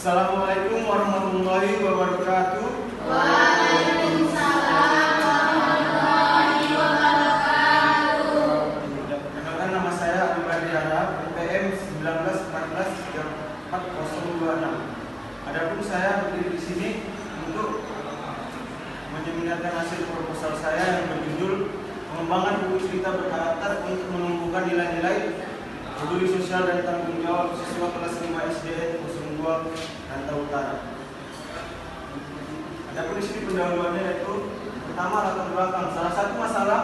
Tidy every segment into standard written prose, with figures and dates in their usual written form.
Assalamualaikum warahmatullahi wabarakatuh. Waalaikumsalam warahmatullahi wabarakatuh. Perkenalkan, nama saya Abdul Qadir, PPM 1914-34026. Adapun saya berdiri di sini untuk menyeminarkan hasil proposal saya yang berjudul pengembangan buku cerita berkarakter untuk menumbuhkan nilai-nilai peduli sosial dan tanggung jawab siswa kelas 5 SDN 02 Rantau Utara. Adapun di sini pendahuluannya yaitu pertama, latar belakang. Salah satu masalah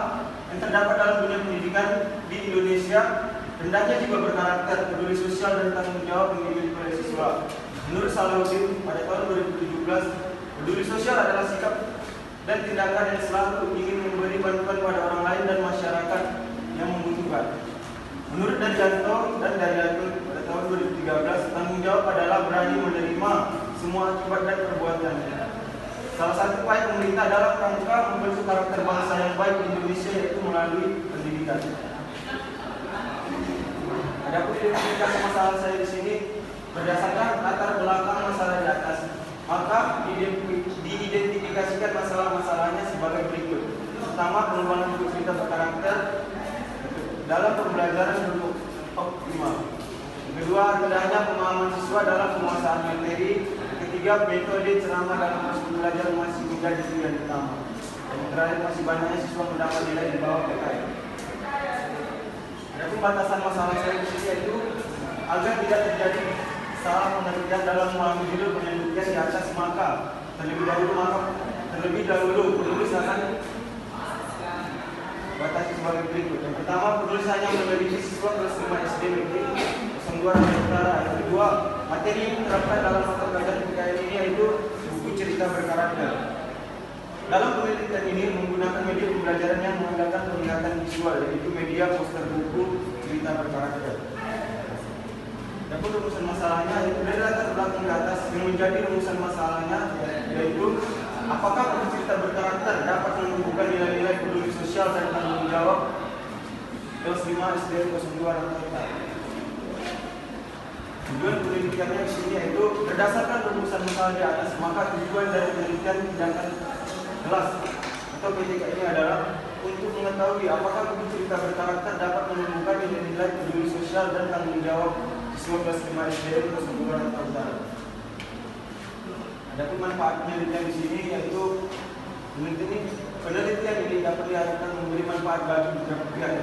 yang terdapat dalam dunia pendidikan di Indonesia hendaknya juga berkarakter peduli sosial dan tanggung jawab yang dimiliki oleh siswa. Menurut Salahuddin pada tahun 2017, peduli sosial adalah sikap dan tindakan yang selalu ingin memberi bantuan pada orang lain dan masyarakat yang membutuhkan. Menurut Daryanto dan Daryanto pada tahun 2013, tanggung jawab adalah berani menerima semua akibat dan perbuatannya. Salah satu upaya pemerintah dalam rangka membentuk karakter bangsa yang baik di Indonesia yaitu melalui pendidikan. Adapun identifikasi masalah saya di sini berdasarkan latar belakang masalah di atas, maka diidentifikasikan masalah-masalahnya sebagai berikut. Pertama, pengembangan buku cerita berkarakter dalam pembelajaran belum optimal. Kedua, rendahnya pemahaman siswa dalam penguasaan materi. Ketiga, metode ceramah dalam proses belajar masih menjadi pilihan utama. Dan terakhir, masih banyaknya siswa mendapat nilai di bawah PKI. Adapun batasan masalah saya di sini yaitu agar tidak terjadi salah pengertian dalam memahami judul penelitian di atas, maka terlebih dahulu penulis akan batasi sebagai berikut. Yang pertama, penulisannya memiliki siswa kelas 5 SD negeri 02 Rantau Utara. Yang kedua, materi yang diterapkan dalam mata pelajaran PKN ini yaitu buku cerita berkarakter. Dalam penelitian ini menggunakan media pembelajaran yang mengandalkan penglihatan visual, yaitu media poster buku cerita berkarakter. Dan rumusan masalahnya yaitu dari latar belakang ke atas, yang menjadi rumusan masalahnya yaitu apakah buku cerita berkarakter dapat menumbuhkan nilai-nilai peduli sosial dan tanggung jawab kelas 5 SD 02 Rantau Utara. Tujuan penelitiannya di sini yaitu berdasarkan rumusan masalah di atas, maka tujuan dari penelitian tindakan kelas atau PTK ini adalah untuk mengetahui apakah buku cerita berkarakter dapat menumbuhkan nilai-nilai peduli sosial dan tanggung jawab siswa kelas 5 SD 02 Rantau Utara. Adapun manfaat penelitian di sini yaitu penelitian ini dapat diharapkan memberi manfaat bagi beberapa pihak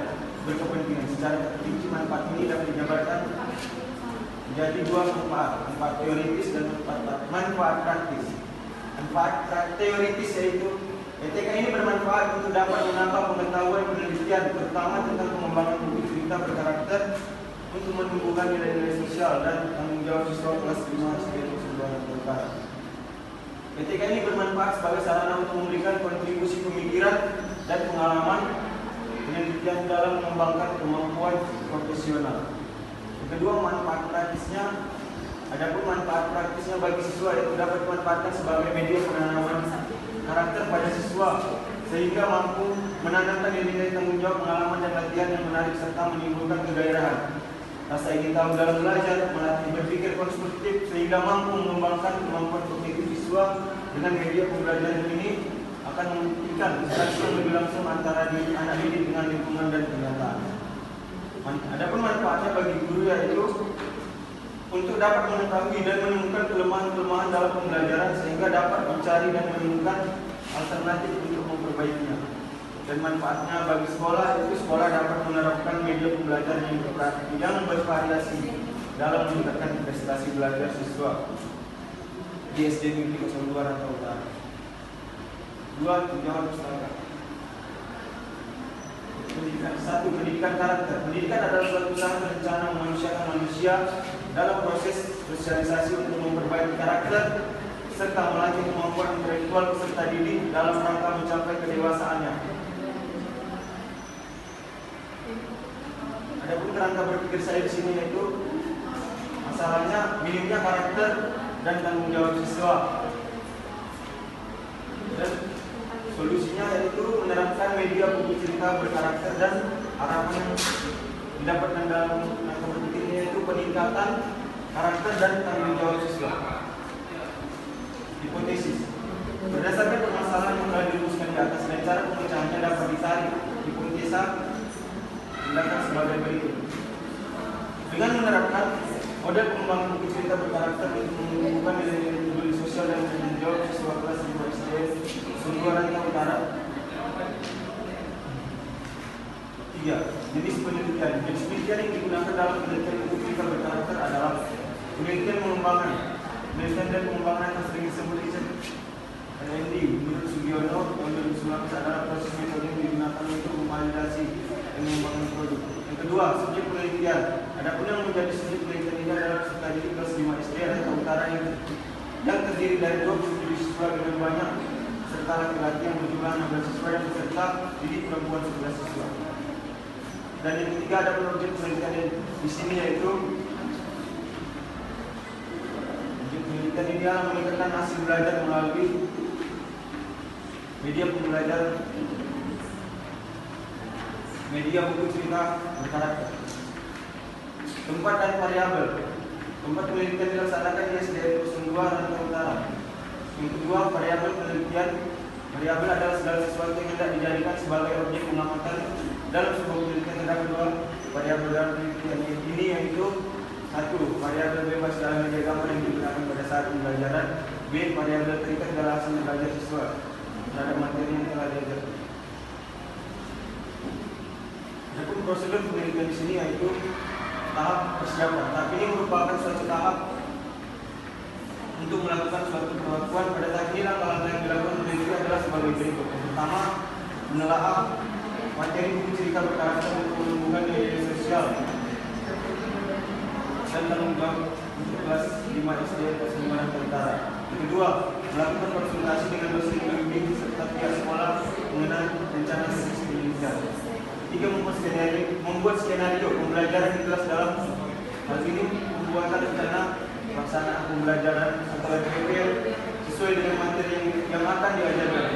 berkepentingan. Secara terperinci manfaat ini dapat dijabarkan menjadi dua manfaat teoritis dan manfaat praktis. Manfaat teoritis yaitu PTK ini bermanfaat untuk dapat menambah pengetahuan penelitian, terutama tentang pengembangan buku cerita berkarakter untuk menumbuhkan nilai-nilai sosial dan tanggung jawab siswa kelas 5 SD 02 Rantau Utara. PTK ini bermanfaat sebagai sarana untuk memberikan kontribusi pemikiran dan pengalaman penelitian dalam mengembangkan kemampuan profesional. Yang kedua, manfaat praktisnya. Adapun manfaat praktisnya bagi siswa itu dapat dimanfaatkan sebagai media penanaman karakter pada siswa sehingga mampu menanamkan nilai-nilai tanggung jawab, pengalaman dan latihan yang menarik serta menimbulkan kegairahan, rasa ingin tahu dalam belajar, melatih berpikir konstruktif sehingga mampu mengembangkan kemampuan kognitif siswa. Dengan media pembelajaran ini akan membuktikan interaksi yang lebih langsung antara anak didik dengan lingkungan dan kenyataan. Adapun manfaatnya bagi guru yaitu untuk dapat mengetahui dan menemukan kelemahan-kelemahan dalam pembelajaran sehingga dapat mencari dan menemukan alternatif untuk memperbaikinya. Dan manfaatnya bagi sekolah yaitu sekolah dapat menerapkan media pembelajaran yang bervariasi dalam meningkatkan prestasi belajar siswa di SD Negeri 02 Rantau Utara. Dua, tunjangan pustaka. Pendidikan. Satu, pendidikan karakter. Pendidikan adalah suatu usaha berencana memanusiakan manusia dalam proses sosialisasi untuk memperbaiki karakter serta melatih kemampuan intelektual peserta didik dalam rangka mencapai kedewasaannya. Adapun kerangka berpikir saya di sini yaitu masalahnya minimnya karakter dan tanggung jawab siswa. Dan solusinya yaitu menerapkan media buku cerita berkarakter dan harapan yang didapatkan dalam kerangka berpikir yaitu peningkatan karakter dan tanggung jawab siswa. Hipotesis. Berdasarkan permasalahan yang telah dirumuskan di atas dan cara pemecahannya dapat ditarik hipotesa tindakan sebagai berikut. Dengan menerapkan model pengembangan buku cerita berkarakter untuk menumbuhkan nilai-nilai peduli sosial dan menjawab siswa kelas 5 SD Sumber Rantau Utara. 3. Jenis penelitian. Jenis penelitian yang digunakan dalam penelitian buku cerita berkarakter adalah penelitian pengembangan. Penelitian dan pengembangan yang sering disebut riset R&D menurut Sugiono tahun 2019 adalah proses metode yang digunakan untuk memvalidasi dan mengembangkan produk. Yang kedua, subjek penelitian. Adapun yang menjadi subjek penelitian ini adalah peserta didik kelas 5 SD Rantau Utara yang terdiri dari 27 siswa dengan banyak serta laki-laki yang berjumlah 16 siswa dan peserta didik perempuan 11 siswa. Dan yang ketiga, ada objek penelitian di sini yaitu objek penelitian ini adalah meningkatkan hasil belajar melalui media pembelajaran, media buku cerita berkarakter. Tempat dan variabel. Tempat penelitian dilaksanakan di SDN 02 Rantau Utara. Yang kedua, variabel penelitian. Variabel adalah segala sesuatu yang hendak dijadikan sebagai objek pengamatan dalam sebuah penelitian. Terdapat dua variabel dalam penelitian ini, yaitu 1. Variabel bebas dalam media gambar yang digunakan pada saat pembelajaran. B. Variabel terikat dalam hasil belajar siswa terhadap materi yang telah diajar. Adapun prosedur penelitian di sini yaitu tahap persiapan. Tahap ini merupakan suatu tahap untuk melakukan suatu pengakuan. Pada tahap ini langkah-langkah yang dilakukan peneliti adalah sebagai berikut. Yang pertama, menelaah materi buku cerita berkarakter untuk menumbuhkan nilai sosial dan tanggung jawab untuk kelas 5 SD kelas 5 Rantau Utara. Yang kedua, melakukan konsultasi dengan dosen pembimbing serta pihak sekolah mengenai rencana seleksi penelitian. 3. Membuat skenario pembelajaran di kelas dalam hal ini pembuatan rencana pelaksanaan pembelajaran atau RPP sesuai dengan materi yang akan diajarkan.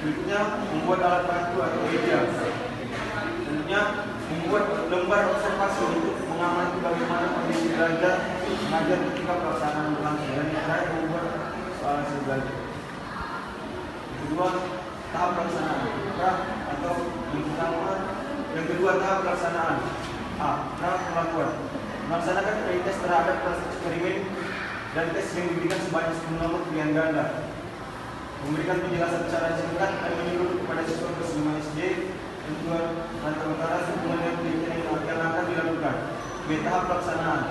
Berikutnya, membuat alat bantu atau media. Selanjutnya, membuat lembar observasi untuk mengamati bagaimana kondisi belajar mengajar ketika pelaksanaan berlangsung. Dan yang terakhir, membuat soal hasil belajar. Yang kedua, tahap pelaksanaan atau yang kedua tahap pelaksanaan. A. Tahap pelakuan. Melaksanakan tes terhadap proses eksperimen dan tes yang diberikan sebanyak 10 nomor pilihan ganda. Memberikan penjelasan secara singkat dan menyeluruh kepada siswa kelas 5 SD dan 2 Rantau Utara hubungan dengan penelitian yang akan dilakukan. B. Tahap pelaksanaan.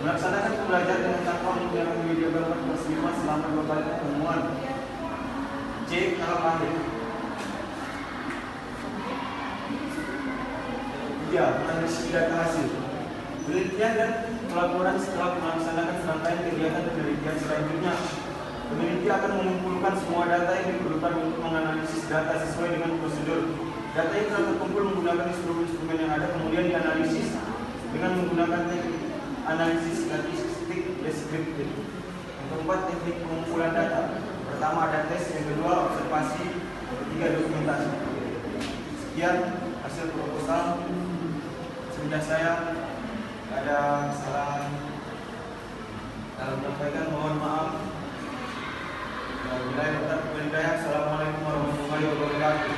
Melaksanakan pembelajaran dengan tanpa menggunakan media gambar kelas 5 selama 2 kali pertemuan. C. Tahap akhir. 3. Menganalisis data hasil. Penelitian dan pelaporan setelah melaksanakan serangkaian kegiatan penelitian selanjutnya. Peneliti akan mengumpulkan semua data yang diperlukan untuk menganalisis data sesuai dengan prosedur. Data yang telah terkumpul menggunakan instrumen yang ada kemudian dianalisis dengan menggunakan teknik analisis statistik deskriptif. Yang keempat, teknik pengumpulan data. Pertama ada tes, yang kedua observasi, yang ketiga dokumentasi. Sekian hasil proposal. Sebenarnya saya ada kesalahan dalam menyampaikan, mohon maaf. Assalamualaikum warahmatullahi wabarakatuh.